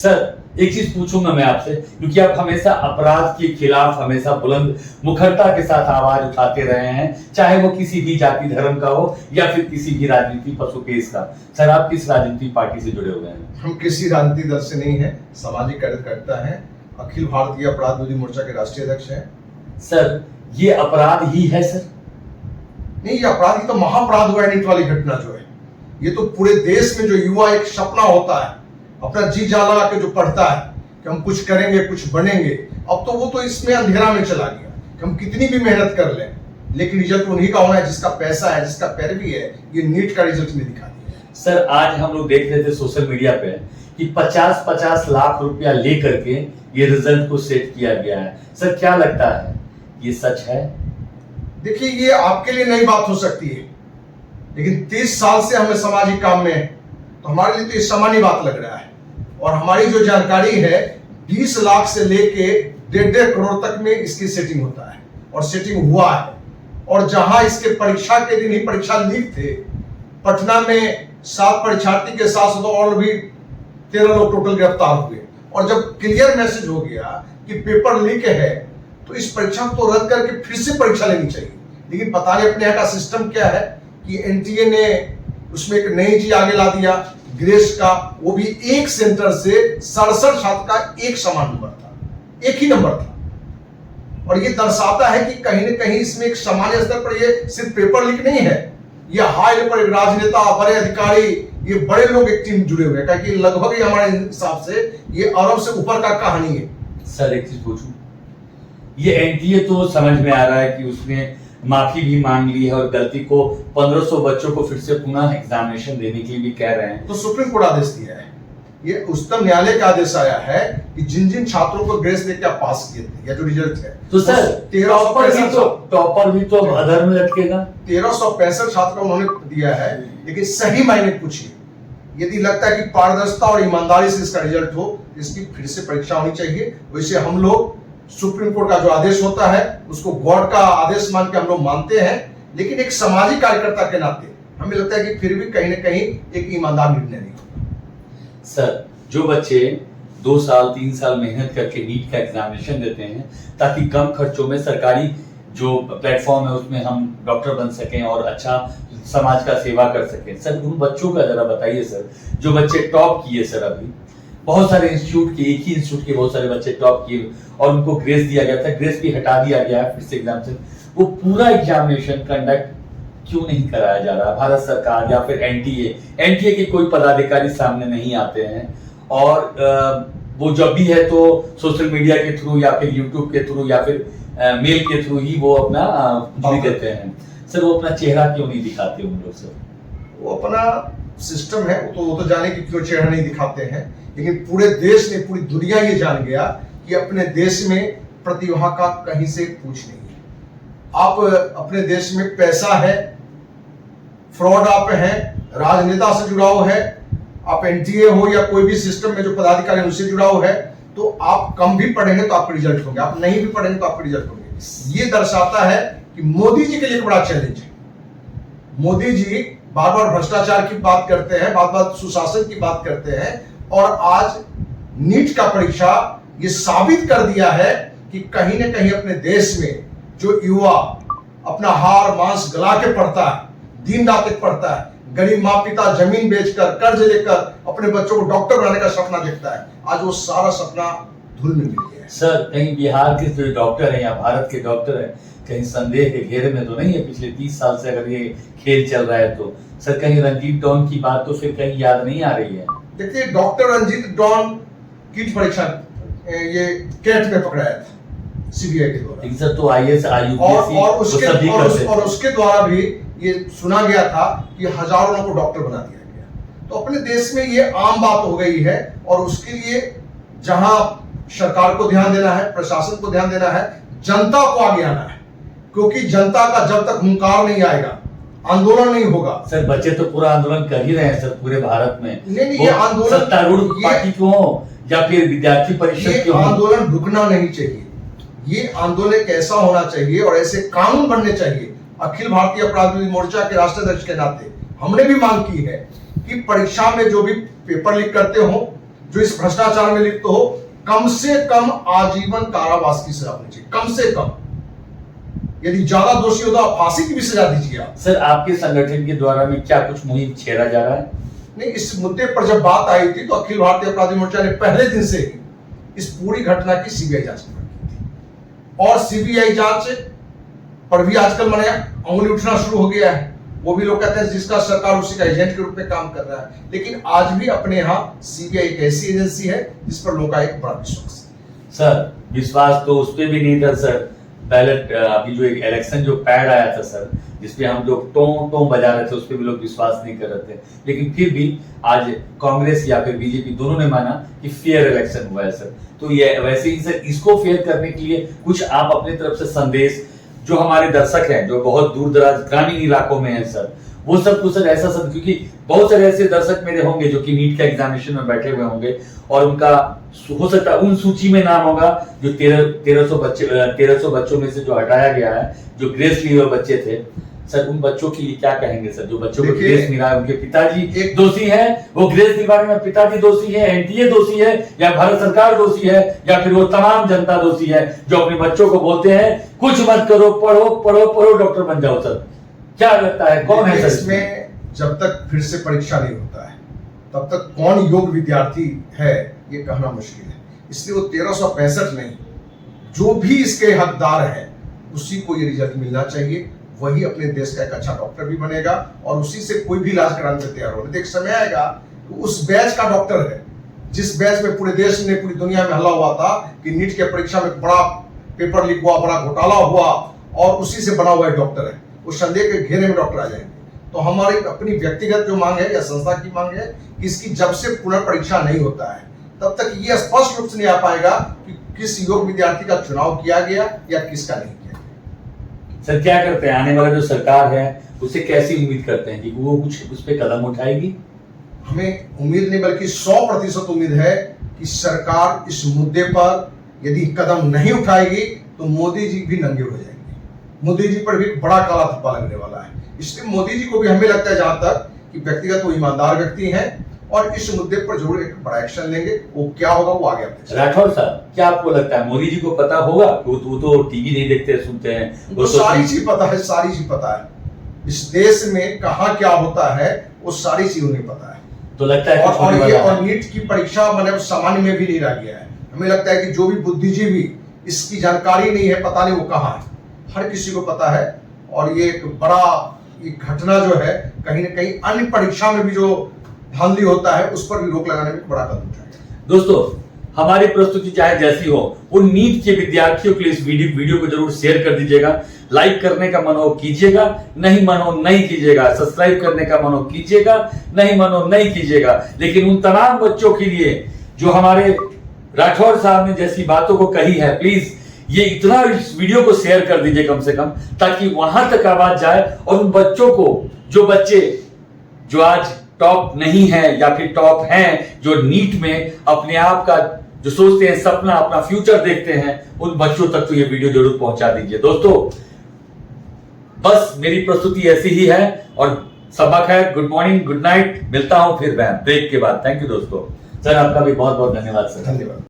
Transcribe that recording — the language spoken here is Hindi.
सर एक चीज पूछूंगा मैं आपसे, क्योंकि आप हमेशा अपराध के खिलाफ हमेशा बुलंद मुखरता के साथ आवाज उठाते रहे हैं, चाहे वो किसी भी जाति धर्म का हो या फिर किसी भी राजनीति पशुपेश का। सर आप किस राजनीतिक पार्टी से जुड़े हुए हैं? हम किसी राजनीतिक दल से नहीं है, सामाजिक कार्यकर्ता हैं, अखिल भारतीय अपराध विरोधी मोर्चा के राष्ट्रीय अध्यक्ष हैं। सर ये अपराध ही है सर? नहीं, ये अपराध ही तो महाअपराध हुआ है। नीट वाली घटना जो है, ये तो पूरे देश में जो युवा एक सपना होता है, अपना जी जान लगा के जो पढ़ता है कि हम कुछ करेंगे, कुछ बनेंगे, अब तो वो तो इसमें अंधेरा में चला गया कि हम कितनी भी मेहनत कर लें, लेकिन रिजल्ट उन्हीं का होना है जिसका पैसा है, जिसका पैरवी है। ये नीट का रिजल्ट ने दिखा दिया। सर आज हम लोग देख रहे थे सोशल मीडिया पे कि 50-50 लाख रुपया लेकर के ये रिजल्ट को सेट किया गया है। सर क्या लगता है, ये सच है? देखिए, ये आपके लिए नई बात हो सकती है, लेकिन 30 साल से हमें सामाजिक काम में, तो हमारे लिए तो ये सामान्य बात लग रहा है। और हमारी जो जानकारी है, 20 लाख से लेके 1.5 करोड़ तक में इसकी सेटिंग होता है और सेटिंग हुआ है। और जहां इसके परीक्षा के दिन ही परीक्षा लीक थे, पटना में 7 परीक्षार्थी के साथ और भी 13 लोग टोटल गिरफ्तार हुए। और जब क्लियर मैसेज हो गया कि पेपर लीक है, तो इस परीक्षा को रद्द करके फिर से परीक्षा लेनी चाहिए। लेकिन पता नहीं अपने यहाँ का सिस्टम क्या है कि एनटीए ने उसमें एक नई चीज आगे ला दिया, ग्रेस का, वो भी एक सेंटर से 67 छात्र का एक समान नंबर था, एक ही नंबर था। और ये दर्शाता है कि कहीं ना कहीं इसमें एक सामान्य स्तर पर ये सिर्फ पेपर लीक नहीं है, ये हाई लेवल पर राजनेता, बड़े अधिकारी, ये बड़े लोग एक टीम जुड़े हुए हैं, क्योंकि लगभग ही हमारे हिसाब से ये अरब से ऊपर का कहानी है। सर एक चीज पूछूं, ये एनटीए तो समझ में आ रहा है कि उसने माफी भी मांग ली है और गलती को 1500 बच्चों को फिर से पुनः एग्जामिनेशन देने के लिए भी कह रहे हैं। तो सुप्रीम कोर्ट आदेश दिया है, ये उच्चतम न्यायालय का आदेश आया है कि जिन जिन छात्रों को ग्रेस देके आप पास किए थे या जो रिजल्ट है, तो सर टॉपर भी तो अधर में लटकेगा। 1365 छात्रों उन्होंने दिया है। लेकिन सही मायने पूछिए, यदि लगता है कि पारदर्शिता और ईमानदारी से इसका रिजल्ट हो, इसकी फिर से परीक्षा होनी चाहिए। वैसे हम लोग सुप्रीम कोर्ट का जो आदेश होता है उसको गॉड का आदेश मान के हम लोग मानते हैं, लेकिन एक सामाजिक कार्यकर्ता के नाते हमें लगता है कि फिर भी कहीं ना कहीं एक ईमानदार निर्णय नहीं होगा। सर जो बच्चे 2 साल 3 साल मेहनत करके नीट का एग्जामिनेशन देते हैं ताकि कम खर्चों में सरकारी जो प्लेटफॉर्म है उसमें हम डॉक्टर बन सकें और अच्छा समाज का सेवा कर सकें, सर उन बच्चों का जरा बताइए सर, जो बच्चे टॉप किए। सर अभी बहुत सारे इंस्टीट्यूट के, एक ही इंस्टीट्यूट के बहुत सारे बच्चे टॉप किए और उनको ग्रेस दिया गया था, ग्रेस भी हटा दिया गया है फिर से एग्जाम से, वो पूरा एग्जामिनेशन कंडक्ट क्यों नहीं कराया जा रहा? भारत सरकार या फिर एनटीए के कोई पदाधिकारी सामने नहीं आते हैं और वो जब भी है तो सोशल मीडिया के थ्रू या फिर यूट्यूब के थ्रू या फिर मेल के थ्रू ही वो अपना भी देते हैं। सर वो अपना चेहरा क्यों नहीं दिखाते उन लोग? सर वो अपना सिस्टम है, वो तो जाने की क्यों चेहरा नहीं दिखाते हैं, लेकिन पूरे देश ने, पूरी दुनिया ये जान गया कि अपने देश में प्रतिभा का कहीं से पूछ नहीं है। आप अपने देश में पैसा है, फ्रॉड आप हैं, राजनेता से जुड़ाव है, आप एनटीए हो या कोई भी सिस्टम में जो पदाधिकारी उनसे जुड़ाव है, तो आप कम भी पढ़ेंगे तो आपके रिजल्ट होंगे, आप नहीं भी पढ़ेंगे तो आपके रिजल्ट होंगे। ये दर्शाता है कि मोदी जी के लिए एक बड़ा चैलेंज है। मोदी जी बार बार भ्रष्टाचार की बात करते हैं, बार बार सुशासन की बात करते हैं, और आज नीट का परीक्षा ये साबित कर दिया है कि कहीं ना कहीं अपने देश में जो युवा अपना हार मांस गला के पढ़ता है, दिन रात तक पढ़ता है, गरीब माँ पिता जमीन बेचकर, कर्ज लेकर अपने बच्चों को डॉक्टर बनाने का सपना देखता है, आज वो सारा सपना धूल में मिल गया है। सर कहीं बिहार के जो डॉक्टर हैं या भारत के डॉक्टर हैं, कहीं संदेह के घेरे में तो नहीं है? पिछले 30 साल से अगर ये खेल चल रहा है तो सर कहीं रंजीत डॉन की बात तो फिर कहीं याद नहीं आ रही है? देखिए, डॉक्टर रंजीत डॉन कीट परीक्षा ये कैट में पकड़ाया था सीबीआई के द्वारा। सर तो आईएएस आईयूपीएससी और उसके द्वारा भी ये सुना गया था कि हजारों लोगों को डॉक्टर बना दिया गया। तो अपने देश में ये आम बात हो गई है, और उसके लिए जहां सरकार को ध्यान देना है, प्रशासन को ध्यान देना है, जनता को आगे आना है, क्योंकि जनता का जब तक हुंकार नहीं आएगा, आंदोलन नहीं होगा। सर बच्चे तो पूरा आंदोलन कर ही रहे हैं सर पूरे भारत में। नहीं, ये आंदोलन सत्तारूढ़ पार्टी क्यों हो या फिर विद्यार्थी परिषद क्यों हो? आंदोलन रुकना नहीं चाहिए। ये आंदोलन एक ऐसा होना चाहिए और ऐसे कानून बनने चाहिए। अखिल भारतीय अपराध विरोधी मोर्चा के राष्ट्रीय अध्यक्ष के नाते हमने भी मांग की है कि परीक्षा में जो भी पेपर लीक करते हो जो इस भ्रष्टाचार में लिप्त हो, कम से कम आजीवन कारावास की सजा होनी चाहिए, कम से कम। यदि ज्यादा दोषी हो तो आप फांसी की भी सजा दीजिए आप। सर, आपके संगठन के द्वारा में क्या कुछ मुहिम छेड़ा जा रहा है? नहीं, इस मुद्दे पर जब बात आई थी तो अखिल भारतीय अपराधी मोर्चा ने पहले दिन से ही इस पूरी घटना की सीबीआई जांच की थी, और सीबीआई जांच पर भी आजकल मैंने अंगुली उठना शुरू हो गया है। वो भी लोग कहते हैं जिसका सरकार उसी का एजेंट के रूप में काम कर रहा है, लेकिन आज भी अपने यहाँ सीबीआई एक ऐसी एजेंसी है जिस पर लोगों का एक बड़ा विश्वास है। सर, विश्वास तो उस पर भी नहीं था सर। बैलेट अभी जो एक इलेक्शन जो पैड आया था सर, जिसपे हम लोग टों बजा रहे थे, उस पर भी लोग विश्वास नहीं कर रहे थे, लेकिन फिर भी आज कांग्रेस या फिर बीजेपी दोनों ने माना कि फेयर इलेक्शन हुआ है सर। तो ये वैसे ही सर, इसको फेयर करने के लिए कुछ आप अपनी तरफ से संदेश, जो हमारे दर्शक हैं जो बहुत दूर दराज ग्रामीण इलाकों में हैं सर, वो सब कुछ सर ऐसा सर, क्योंकि बहुत सारे ऐसे दर्शक मेरे होंगे जो कि नीट का एग्जामिनेशन में बैठे हुए होंगे और उनका हो सकता है उन सूची में नाम होगा जो 1300 बच्चों में से जो हटाया गया है, जो ग्रेस लिए हुए बच्चे थे सर, उन बच्चों के लिए क्या कहेंगे सर? जो बच्चों को ग्रेस मिला है, उनके पिताजी दोषी हैं, वो ग्रेस दिलवाने में पिताजी दोषी है, एनटीए दोषी है, या भारत सरकार दोषी है, या फिर वो तमाम जनता दोषी है जो अपने बच्चों को बोलते हैं कुछ मत करो, पढ़ो पढ़ो पढ़ो, डॉक्टर बन जाओ सर? क्या लगता है कौन है सर इसमें? जब तक फिर से परीक्षा नहीं होता है तब तक कौन योग्य विद्यार्थी है ये कहना मुश्किल है। इसलिए वो 1365 नहीं, जो भी इसके हकदार है उसी को ये रिजल्ट मिलना चाहिए, वही अपने देश का एक अच्छा डॉक्टर भी बनेगा और उसी से कोई भी इलाज कराने से तैयार होगा। एक समय आएगा तो उस बैच का डॉक्टर है जिस बैच में पूरे देश में पूरी दुनिया में हल्ला हुआ था कि नीट के परीक्षा में बड़ा पेपर लीक हुआ, बड़ा घोटाला हुआ, और उसी से बना हुआ है डॉक्टर है, उस संदेह के घेरे में डॉक्टर आ जाएंगे। तो हमारी अपनी व्यक्तिगत जो मांग है या संस्था की मांग है कि इसकी जब से पुनर्परीक्षा नहीं होता है तब तक ये स्पष्ट रूप से नहीं आ पाएगा कि किस योग्य विद्यार्थी का चुनाव किया गया या किसका नहीं किया गया। सर, क्या करते हैं आने वाला जो सरकार है उसे कैसी उम्मीद करते हैं कि वो कुछ उस पर कदम उठाएगी? हमें उम्मीद नहीं बल्कि 100% उम्मीद है कि सरकार इस मुद्दे पर यदि कदम नहीं उठाएगी तो मोदी जी भी नंगे हो जाएंगे। मोदी जी पर भी बड़ा काला धब्बा लगने वाला है। इसलिए मोदी जी को भी हमें लगता है जहां तक कि व्यक्तिगत वो ईमानदार व्यक्ति हैं और इस मुद्दे पर जरूर एक बड़ा एक्शन लेंगे। वो क्या होगा वो आगे आपको। राठौर साहब, क्या आपको लगता है मोदी जी को पता होगा? वो तो टीवी नहीं देखते सुनते हैं, वो सारी चीज पता है, सारी चीज पता है। इस देश में कहाँ क्या होता है वो सारी चीज उन्हें पता है। तो लगता है और नीट की परीक्षा मैंने सामान्य में भी नहीं रह गया है। हमें लगता है कि जो भी बुद्धिजीवी इसकी जानकारी नहीं है, पता नहीं वो कहाँ है, हर किसी को पता है। और ये एक बड़ा घटना जो है कहीं ना कहीं अन्य परीक्षा में भी जो धांधली होता है उस पर भी रोक लगाने में बड़ा कदम उठाएगा। दोस्तों, हमारी प्रस्तुति चाहे जैसी हो, उन नीट के विद्यार्थियों के लिए इस वीडियो को जरूर शेयर कर दीजिएगा। लाइक करने का मन हो कीजिएगा, नहीं मन हो नहीं कीजिएगा। सब्सक्राइब करने का मन हो कीजिएगा, नहीं मन हो नहीं कीजिएगा। लेकिन उन तमाम बच्चों के लिए जो हमारे राठौर साहब ने जैसी बातों को कही है, प्लीज ये इतना इस वीडियो को शेयर कर दीजिए कम से कम, ताकि वहां तक आवाज जाए और उन बच्चों को, जो बच्चे जो आज टॉप नहीं है या फिर टॉप हैं, जो नीट में अपने आप का जो सोचते हैं, सपना, अपना फ्यूचर देखते हैं, उन बच्चों तक तो ये वीडियो जरूर पहुंचा दीजिए। दोस्तों, बस मेरी प्रस्तुति ऐसी ही है और सबक है। गुड मॉर्निंग, गुड नाइट, मिलता हूं फिर ब्रेक के बाद। थैंक यू दोस्तों। सर, आपका भी बहुत बहुत धन्यवाद सर। धन्यवाद।